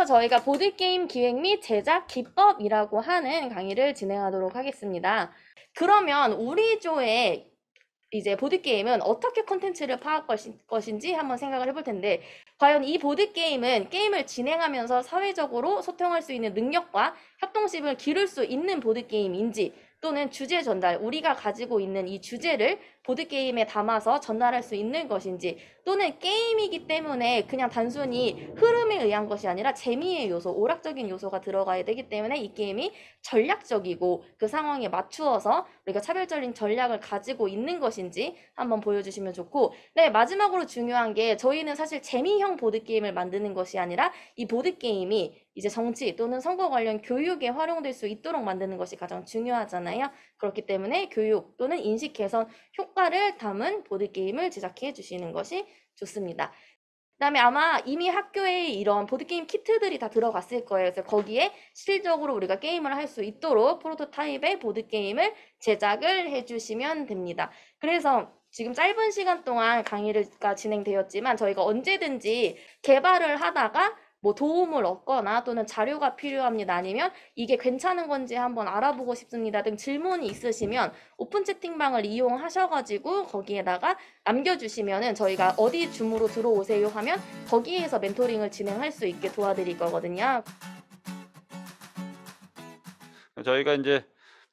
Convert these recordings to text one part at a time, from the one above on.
지금부터 저희가 보드게임 기획 및 제작 기법이라고 하는 강의를 진행하도록 하겠습니다. 그러면 우리 조의 이제 보드게임은 어떻게 콘텐츠를 파악할 것인지 한번 생각을 해볼 텐데, 과연 이 보드게임은 게임을 진행하면서 사회적으로 소통할 수 있는 능력과 협동심을 기를 수 있는 보드게임인지, 또는 주제 전달, 우리가 가지고 있는 이 주제를 보드게임에 담아서 전달할 수 있는 것인지, 또는 게임이기 때문에 그냥 단순히 흐름에 의한 것이 아니라 재미의 요소, 오락적인 요소가 들어가야 되기 때문에 이 게임이 전략적이고 그 상황에 맞추어서 우리가 차별적인 전략을 가지고 있는 것인지 한번 보여주시면 좋고, 네, 마지막으로 중요한 게 저희는 사실 재미형 보드게임을 만드는 것이 아니라 이 보드게임이 이제 정치 또는 선거 관련 교육에 활용될 수 있도록 만드는 것이 가장 중요하잖아요. 그렇기 때문에 교육 또는 인식 개선 효과를 담은 보드게임을 제작해 주시는 것이 좋습니다. 그다음에 아마 이미 학교에 이런 보드게임 키트들이 다 들어갔을 거예요. 그래서 거기에 실질적으로 우리가 게임을 할 수 있도록 프로토타입의 보드게임을 제작을 해주시면 됩니다. 그래서 지금 짧은 시간 동안 강의가 진행되었지만 저희가 언제든지 개발을 하다가 뭐 도움을 얻거나 또는 자료가 필요합니다. 아니면 이게 괜찮은 건지 한번 알아보고 싶습니다 등 질문이 있으시면 오픈 채팅방을 이용하셔가지고 거기에다가 남겨주시면은 저희가 어디 줌으로 들어오세요 하면 거기에서 멘토링을 진행할 수 있게 도와드릴 거거든요. 저희가 이제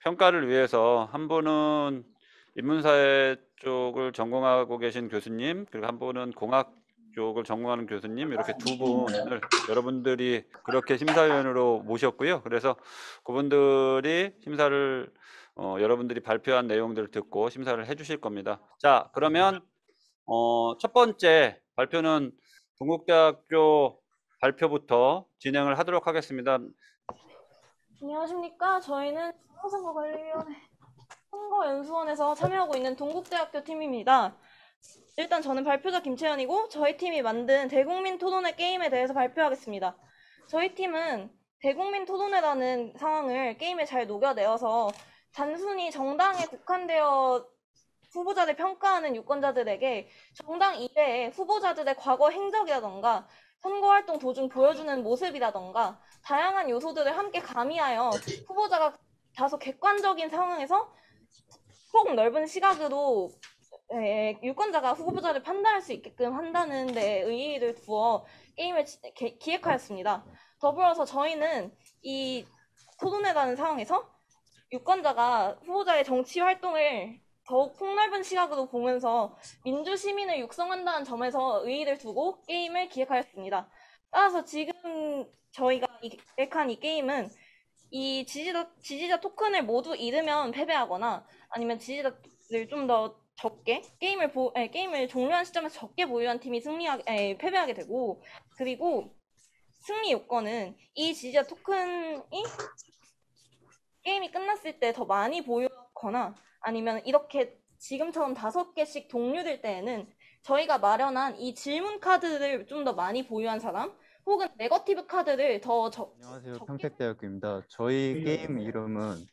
평가를 위해서 한 분은 인문사회 쪽을 전공하고 계신 교수님, 그리고 한 분은 공학 쪽을 전공하는 교수님, 이렇게 두 분을 여러분들이 그렇게 심사위원으로 모셨고요. 그래서 그분들이 심사를 여러분들이 발표한 내용들을 듣고 심사를 해주실 겁니다. 자, 그러면 첫 번째 발표는 동국대학교 발표부터 진행을 하도록 하겠습니다. 안녕하십니까. 저희는 지방선거관리위원회 선거연수원에서 참여하고 있는 동국대학교 팀입니다. 일단 저는 발표자 김채연이고 저희 팀이 만든 대국민 토론회 게임에 대해서 발표하겠습니다. 저희 팀은 대국민 토론회라는 상황을 게임에 잘 녹여내어서 단순히 정당에 국한되어 후보자를 평가하는 유권자들에게 정당 이외에 후보자들의 과거 행적이라던가 선거활동 도중 보여주는 모습이라던가 다양한 요소들을 함께 가미하여 후보자가 다소 객관적인 상황에서 폭넓은 시각으로 유권자가 후보자를 판단할 수 있게끔 한다는 데 의의를 두어 게임을 기획하였습니다. 더불어서 저희는 이 토론회라는 상황에서 유권자가 후보자의 정치 활동을 더욱 폭넓은 시각으로 보면서 민주 시민을 육성한다는 점에서 의의를 두고 게임을 기획하였습니다. 따라서 지금 저희가 기획한 이 게임은 이 지지자 토큰을 모두 잃으면 패배하거나 아니면 지지자를 좀 더 적게 게임을 종료한 시점에서 적게 보유한 팀이 패배하게 되고, 그리고 승리 요건은 이 지지자 토큰이 게임이 끝났을 때 더 많이 보유하거나 아니면 이렇게 지금처럼 5개씩 동률일 때에는 저희가 마련한 이 질문 카드를 좀 더 많이 보유한 사람 혹은 네거티브 카드를 더 안녕하세요. 평택대학교입니다. 저희 게임 이름은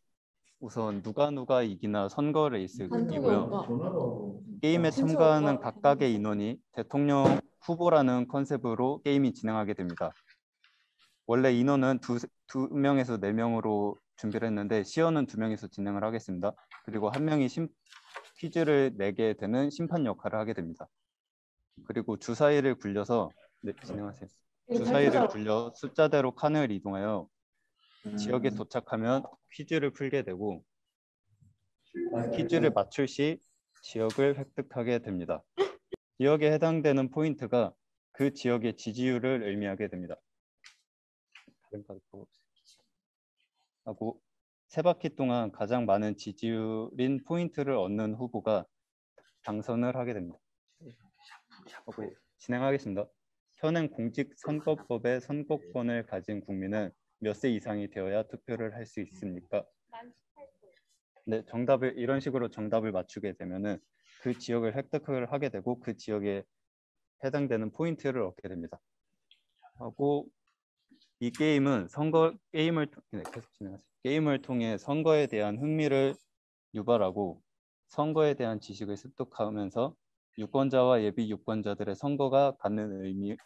우선 누가 이기나 선거레이스이고요. 게임에 참가하는 각각의 인원이 대통령 후보라는 컨셉으로 게임이 진행하게 됩니다. 원래 인원은 두 명에서 4명으로 준비를 했는데 시연은 2명에서 진행을 하겠습니다. 그리고 한 명이 퀴즈를 내게 되는 심판 역할을 하게 됩니다. 그리고 주사위를 굴려서 진행하세요. 주사위를 굴려 숫자대로 칸을 이동하여 지역에 도착하면 퀴즈를 풀게 되고 퀴즈를 맞출 시 지역을 획득하게 됩니다. 지역에 해당되는 포인트가 그 지역의 지지율을 의미하게 됩니다. 다른 카드 하고 3바퀴 동안 가장 많은 지지율인 포인트를 얻는 후보가 당선을 하게 됩니다. 하고 진행하겠습니다. 현행 공직선거법의 선거권을 가진 국민은 몇 세 이상이 되어야 투표를 할 수 있습니까? 네, 이런 식으로 정답을 맞추게 되면은 그 지역을 획득을 하게 되고 그 지역에 해당되는 포인트를 얻게 됩니다. 하고 이 게임은 게임을 통해 선거에 대한 흥미를 유발하고 선거에 대한 지식을 습득하면서 유권자와 예비 유권자들의 선거가 갖는 의미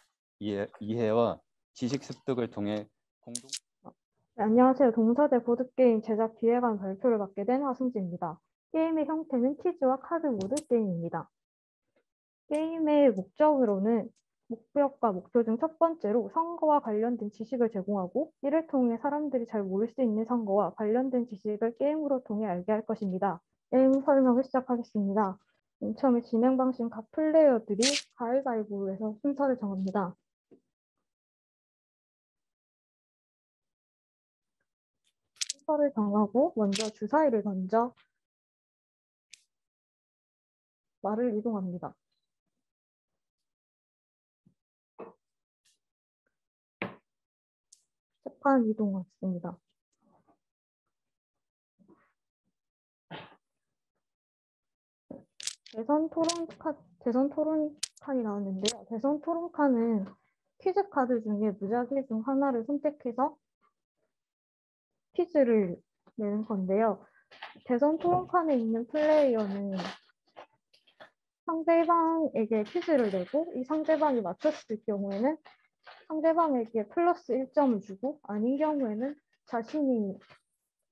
이해와 지식 습득을 통해 공동 네, 안녕하세요. 동서대 보드게임 제작 기획안 발표를 맡게 된 하승지입니다. 게임의 형태는 퀴즈와 카드 모드 게임입니다. 게임의 목적과 목표 중 첫 번째로 선거와 관련된 지식을 제공하고 이를 통해 사람들이 잘 모를 수 있는 선거와 관련된 지식을 게임으로 통해 알게 할 것입니다. 게임 설명을 시작하겠습니다. 맨 처음에 진행 방식은 각 플레이어들이 가위바위보로 해서 순서를 정합니다. 순서를 정하고 먼저 주사위를 던져 말을 이동합니다. 세판 이동했습니다. 대선 토론칸이 나왔는데요. 대선 토론칸은 퀴즈 카드 중에 무작위 중 하나를 선택해서 퀴즈를 내는 건데요. 대선 토론칸에 있는 플레이어는 상대방에게 퀴즈를 내고 이 상대방이 맞췄을 경우에는 상대방에게 플러스 1점을 주고 아닌 경우에는 자신이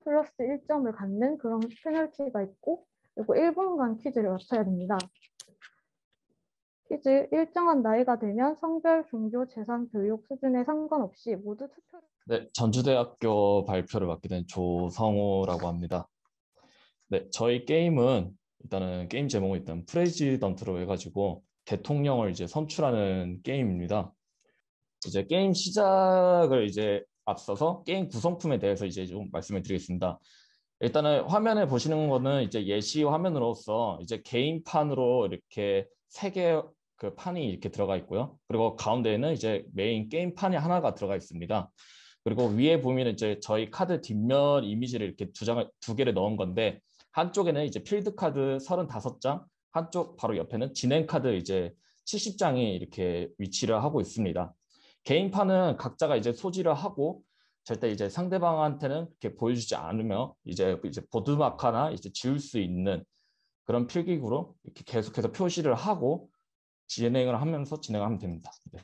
플러스 1점을 갖는 그런 페널티가 있고 그리고 1분간 퀴즈를 맞춰야 됩니다. 퀴즈 일정한 나이가 되면 성별, 종교, 재산, 교육 수준에 상관없이 모두 투표를 네, 전주대학교 발표를 맡게 된 조성호라고 합니다. 네, 저희 게임은 일단은 게임 제목은 일단 프레지던트로 해가지고 대통령을 이제 선출하는 게임입니다. 이제 게임 시작을 이제 앞서서 게임 구성품에 대해서 이제 좀 말씀을 드리겠습니다. 일단은 화면에 보시는 거는 이제 예시 화면으로서 이제 개인판으로 이렇게 3개 그 판이 이렇게 들어가 있고요. 그리고 가운데에는 이제 메인 게임판이 하나가 들어가 있습니다. 그리고 위에 보면 이제 저희 카드 뒷면 이미지를 이렇게 2개를 넣은 건데 한쪽에는 이제 필드 카드 35장, 한쪽 바로 옆에는 진행 카드 이제 70장이 이렇게 위치를 하고 있습니다. 개인판은 각자가 이제 소지를 하고 절대 이제 상대방한테는 이렇게 보여주지 않으며 이제 보드마카나 이제 지울 수 있는 그런 필기구로 이렇게 계속해서 표시를 하고 진행을 하면서 진행하면 됩니다. 네.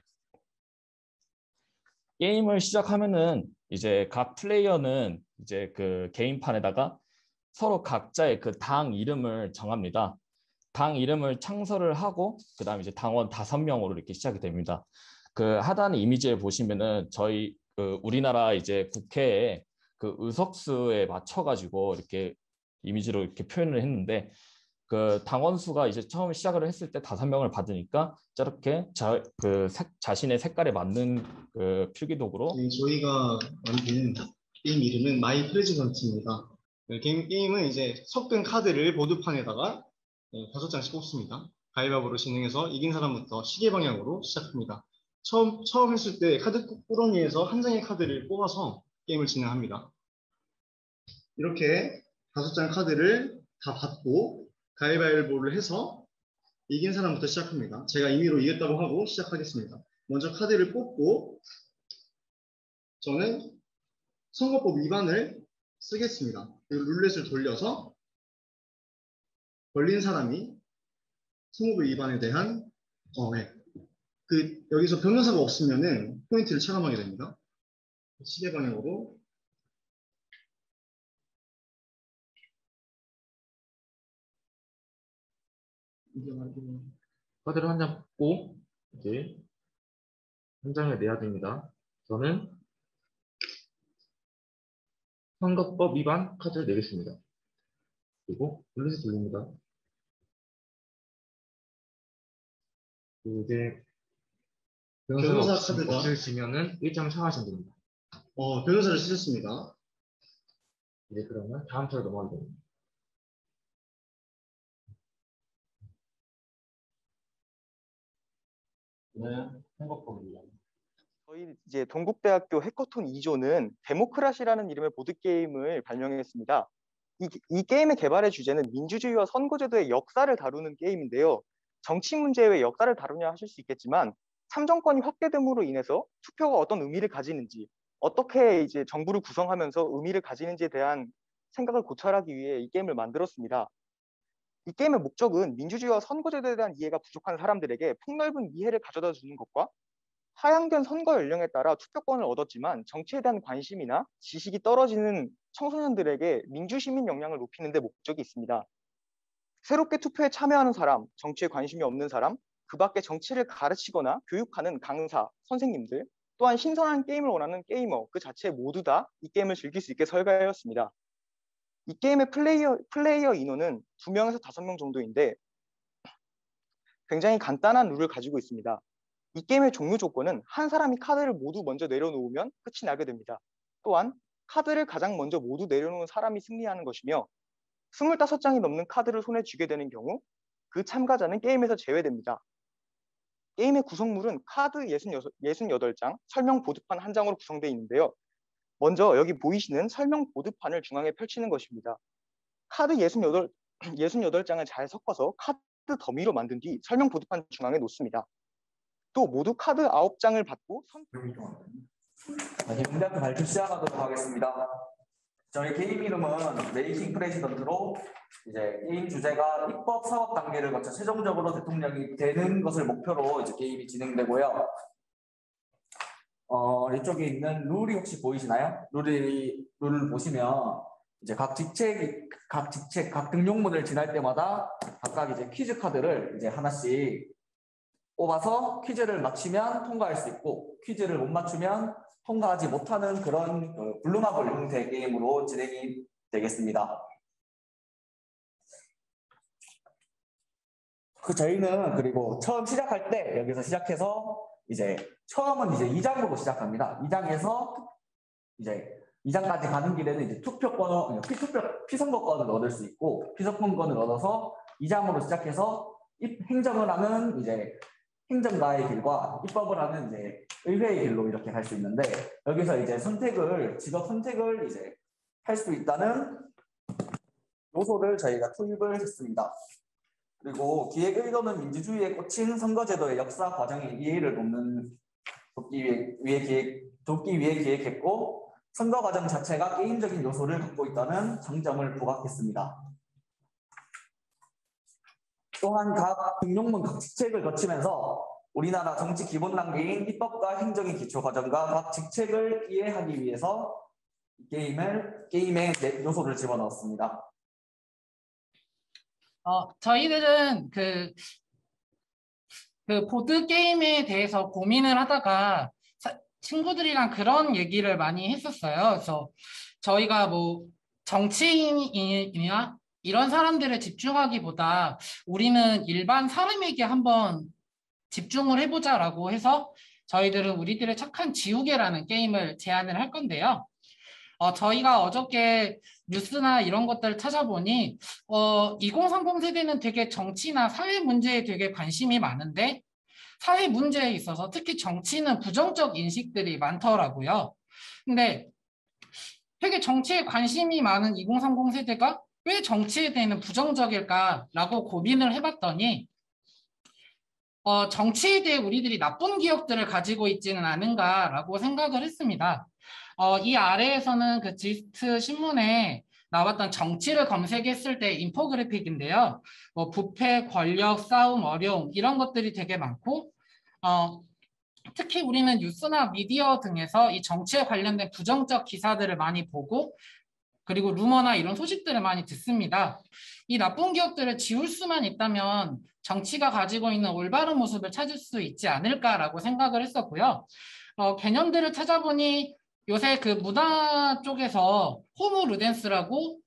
게임을 시작하면은 이제 각 플레이어는 이제 그 개인판에다가 서로 각자의 그 당 이름을 정합니다. 당 이름을 창설을 하고 그다음에 이제 당원 5명으로 이렇게 시작이 됩니다. 그 하단 이미지에 보시면은 저희 그 우리나라 이제 국회에 그 의석수에 맞춰가지고 이렇게 이미지로 이렇게 표현을 했는데 그 당원 수가 이제 처음 시작을 했을 때 5명을 받으니까 저렇게 자신의 색깔에 맞는 그 필기도구로 네, 저희가 만든 게임 이름은 마이 프레지던트입니다. 게임은 이제 섞은 카드를 보드판에다가 5장씩 뽑습니다. 가위바위보로 진행해서 이긴 사람부터 시계 방향으로 시작합니다. 처음 했을 때 카드 꾸러미에서 한 장의 카드를 뽑아서 게임을 진행합니다. 이렇게 5장 카드를 다 받고 가위바위보를 해서 이긴 사람부터 시작합니다. 제가 임의로 이겼다고 하고 시작하겠습니다. 먼저 카드를 뽑고 저는 선거법 위반을 쓰겠습니다. 그리고 룰렛을 돌려서 걸린 사람이 선거법 위반에 대한 여기서 변호사가 없으면은 포인트를 차감하게 됩니다. 시계 방향으로 카드를 한 장 뽑고 이제 한 장을 내야 됩니다. 저는 선거법 위반 카드를 내겠습니다. 그리고 룰렛을 돌립니다. 이제 변호사 카드가 없으시면은 1점 상하시면 됩니다. 변호사를 쓰셨습니다. 이제 그러면 다음 차로 넘어가게 됩니다. 네, 선거법입니다. 저희 이제 동국대학교 해커톤 2조는 데모크라시라는 이름의 보드게임을 발명했습니다. 이 게임의 개발의 주제는 민주주의와 선거제도의 역사를 다루는 게임인데요. 정치 문제 왜 역사를 다루냐 하실 수 있겠지만 참정권이 확대됨으로 인해서 투표가 어떤 의미를 가지는지 어떻게 이제 정부를 구성하면서 의미를 가지는지에 대한 생각을 고찰하기 위해 이 게임을 만들었습니다. 이 게임의 목적은 민주주의와 선거제도에 대한 이해가 부족한 사람들에게 폭넓은 이해를 가져다 주는 것과 하향된 선거 연령에 따라 투표권을 얻었지만 정치에 대한 관심이나 지식이 떨어지는 청소년들에게 민주시민 역량을 높이는 데 목적이 있습니다. 새롭게 투표에 참여하는 사람, 정치에 관심이 없는 사람, 그 밖에 정치를 가르치거나 교육하는 강사, 선생님들, 또한 신선한 게임을 원하는 게이머 그 자체 모두 다 이 게임을 즐길 수 있게 설계하였습니다. 이 게임의 플레이어 인원은 2명에서 5명 정도인데 굉장히 간단한 룰을 가지고 있습니다. 이 게임의 종료 조건은 한 사람이 카드를 모두 먼저 내려놓으면 끝이 나게 됩니다. 또한 카드를 가장 먼저 모두 내려놓은 사람이 승리하는 것이며 25장이 넘는 카드를 손에 쥐게 되는 경우 그 참가자는 게임에서 제외됩니다. 게임의 구성물은 카드 68장, 설명 보드판 한 장으로 구성되어 있는데요. 먼저 여기 보이시는 설명 보드판을 중앙에 펼치는 것입니다. 카드 68장을 잘 섞어서 카드 더미로 만든 뒤 설명 보드판 중앙에 놓습니다. 또 모두 카드 9장을 받고 문제표 발표 시작하도록 하겠습니다. 저희 게임 이름은 메이킹 프레지던트로 이제 게임 주제가 입법 사업 단계를 거쳐 최종적으로 대통령이 되는 것을 목표로 이제 게임이 진행되고요. 이쪽에 있는 룰이 혹시 보이시나요? 룰을 보시면 이제 각 등용문을 지날 때마다 각각 이제 퀴즈 카드를 이제 하나씩 뽑아서 퀴즈를 맞추면 통과할 수 있고 퀴즈를 못 맞추면 통과하지 못하는 그런 블루마블 형태 게임으로 진행이 되겠습니다. 저희는 그리고 처음 시작할 때 여기서 시작해서 이제 처음은 이제 2장으로 시작합니다. 2장에서 이제 2장까지 가는 길에는 이제 피선거권을 얻을 수 있고 피선거권을 얻어서 2장으로 시작해서 행정을 하는 이제 행정가의 길과 입법을 하는 이제 의회의 길로 이렇게 갈 수 있는데 여기서 이제 직업 선택을 이제 할 수 있다는 요소를 저희가 투입을 했습니다. 그리고 기획 의도는 민주주의에 꽂힌 선거제도의 역사 과정의 이해를 돕기 위해 기획했고 선거 과정 자체가 게임적인 요소를 갖고 있다는 장점을 부각했습니다. 또한 각 등용문 각 직책을 거치면서 우리나라 정치 기본 단계인 입법과 행정의 기초 과정과 각 직책을 이해하기 위해서 게임에 요소를 집어넣었습니다. 저희들은 그 보드 게임에 대해서 고민을 하다가 친구들이랑 그런 얘기를 많이 했었어요. 그래서 저희가 뭐 정치인이나 이런 사람들을 집중하기보다 우리는 일반 사람에게 한번 집중을 해보자라고 해서 저희들은 우리들의 착한 지우개라는 게임을 제안을 할 건데요. 저희가 어저께 뉴스나 이런 것들을 찾아보니 2030 세대는 되게 정치나 사회 문제에 되게 관심이 많은데 사회 문제에 있어서 특히 정치는 부정적 인식들이 많더라고요. 근데 되게 정치에 관심이 많은 2030 세대가 왜 정치에 대해서 부정적일까라고 고민을 해봤더니 정치에 대해 우리들이 나쁜 기억들을 가지고 있지는 않은가라고 생각을 했습니다. 이 아래에서는 그 지스트 신문에 나왔던 정치를 검색했을 때 인포그래픽인데요. 부패, 권력, 싸움, 어려움 이런 것들이 되게 많고 특히 우리는 뉴스나 미디어 등에서 이 정치에 관련된 부정적 기사들을 많이 보고 그리고 루머나 이런 소식들을 많이 듣습니다. 이 나쁜 기억들을 지울 수만 있다면 정치가 가지고 있는 올바른 모습을 찾을 수 있지 않을까라고 생각을 했었고요. 개념들을 찾아보니 요새 그 문화 쪽에서 호모 루덴스라고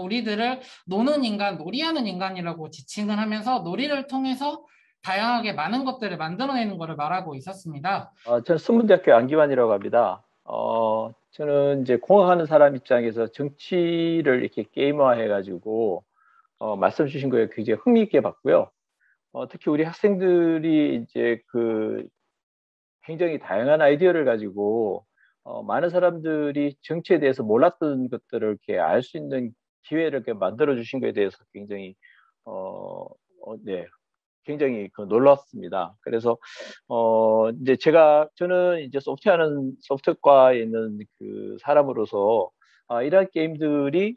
우리들을 노는 인간, 놀이하는 인간이라고 지칭을 하면서 놀이를 통해서 다양하게 많은 것들을 만들어내는 것을 말하고 있었습니다. 저는 순문대학교 안기환이라고 합니다. 저는 이제 공학하는 사람 입장에서 정치를 이렇게 게임화해가지고 말씀 주신 거에 굉장히 흥미있게 봤고요. 특히 우리 학생들이 이제 그 굉장히 다양한 아이디어를 가지고 많은 사람들이 정치에 대해서 몰랐던 것들을 이렇게 알 수 있는 기회를 이렇게 만들어 주신 것에 대해서 굉장히 네, 굉장히 놀랐습니다. 그래서 이제 저는 이제 소프트웨어과에 있는 그 사람으로서 이러한 게임들이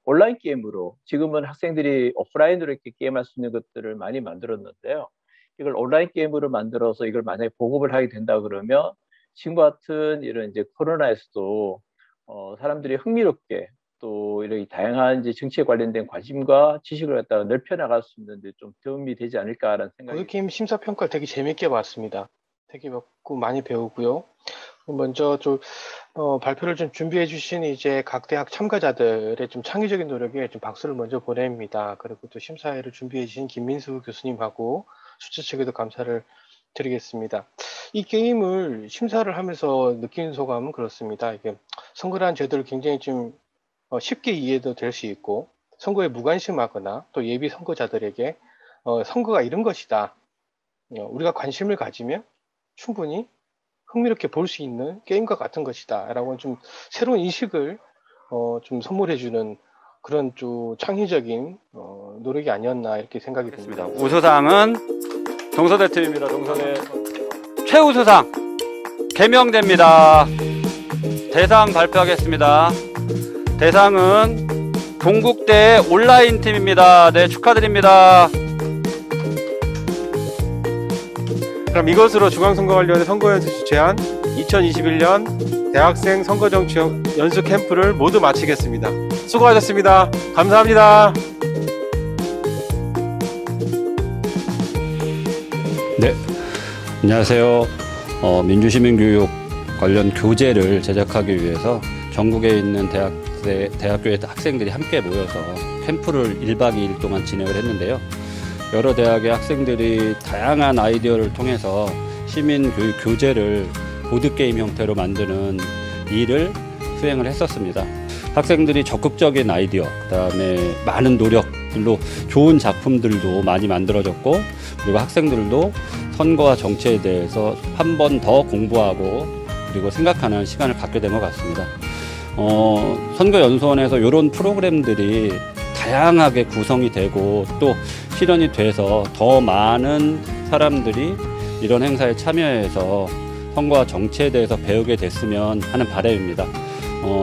온라인 게임으로 지금은 학생들이 오프라인으로 이렇게 게임할 수 있는 것들을 많이 만들었는데요. 이걸 온라인 게임으로 만들어서 이걸 만약에 보급을 하게 된다 그러면 지금 같은 이런 이제 코로나에서도 사람들이 흥미롭게 또 이런 다양한 이제 정치에 관련된 관심과 지식을 갖다가 넓혀 나갈 수 있는데 좀 도움이 되지 않을까라는 생각이. 보드게임 심사평가를 되게 재밌게 봤습니다. 되게 많이 배우고요. 먼저 발표를 좀 준비해 주신 이제 각 대학 참가자들의 좀 창의적인 노력에 좀 박수를 먼저 보냅니다. 그리고 또 심사회를 준비해 주신 김민수 교수님하고 주최 측에도 감사를 드리겠습니다. 이 게임을 심사를 하면서 느끼는 소감은 그렇습니다. 이게 선거라는 제도를 굉장히 좀 쉽게 이해도 될 수 있고, 선거에 무관심하거나 또 예비 선거자들에게 선거가 이런 것이다, 우리가 관심을 가지면 충분히 흥미롭게 볼 수 있는 게임과 같은 것이다 라고 좀 새로운 인식을 좀 선물해주는 그런 좀 창의적인 노력이 아니었나 이렇게 생각이 듭니다. 우수상은 동서대 팀입니다. 동서대 최우수상 개명됩니다. 대상 발표하겠습니다. 대상은 동국대 온라인 팀입니다. 네, 축하드립니다. 그럼 이것으로 중앙선거관리원회 선거연수 주최한 2021년 대학생 선거정치 연수 캠프를 모두 마치겠습니다. 수고하셨습니다. 감사합니다. 네, 안녕하세요. 민주시민교육 관련 교재를 제작하기 위해서 전국에 있는 대학교의 학생들이 함께 모여서 캠프를 1박 2일 동안 진행을 했는데요. 여러 대학의 학생들이 다양한 아이디어를 통해서 시민교육 교재를 보드게임 형태로 만드는 일을 수행을 했었습니다. 학생들이 적극적인 아이디어, 그다음에 많은 노력들로 좋은 작품들도 많이 만들어졌고, 그리고 학생들도 선거와 정치에 대해서 한 번 더 공부하고 그리고 생각하는 시간을 갖게 된 것 같습니다. 선거연수원에서 이런 프로그램들이 다양하게 구성이 되고 또 실현이 돼서 더 많은 사람들이 이런 행사에 참여해서 선거와 정치에 대해서 배우게 됐으면 하는 바람입니다.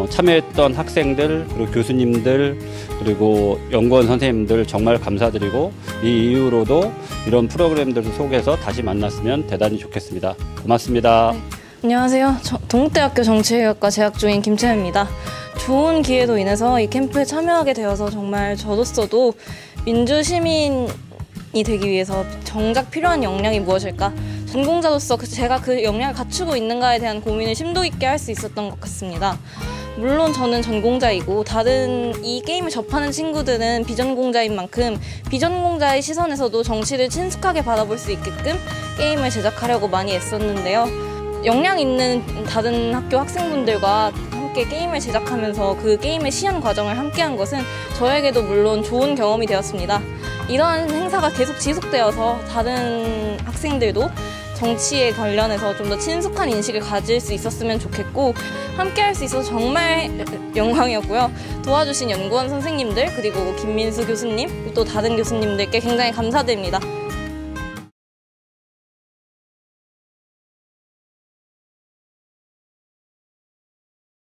참여했던 학생들, 그리고 교수님들, 그리고 연구원 선생님들 정말 감사드리고, 이 이후로도 이런 프로그램들을 속에서 다시 만났으면 대단히 좋겠습니다. 고맙습니다. 네. 안녕하세요. 동국대학교 정치외교학과 재학 중인 김채연입니다. 좋은 기회로 인해서 이 캠프에 참여하게 되어서 정말 저로서도 민주시민이 되기 위해서 정작 필요한 역량이 무엇일까? 전공자로서 제가 그 역량을 갖추고 있는가에 대한 고민을 심도 있게 할 수 있었던 것 같습니다. 물론 저는 전공자이고 다른 이 게임을 접하는 친구들은 비전공자인 만큼 비전공자의 시선에서도 정치를 친숙하게 바라볼 수 있게끔 게임을 제작하려고 많이 애썼는데요. 역량 있는 다른 학교 학생분들과 함께 게임을 제작하면서 그 게임의 시연 과정을 함께한 것은 저에게도 물론 좋은 경험이 되었습니다. 이러한 행사가 계속 지속되어서 다른 학생들도 정치에 관련해서 좀 더 친숙한 인식을 가질 수 있었으면 좋겠고, 함께 할 수 있어서 정말 영광이었고요. 도와주신 연구원 선생님들, 그리고 김민수 교수님, 또 다른 교수님들께 굉장히 감사드립니다.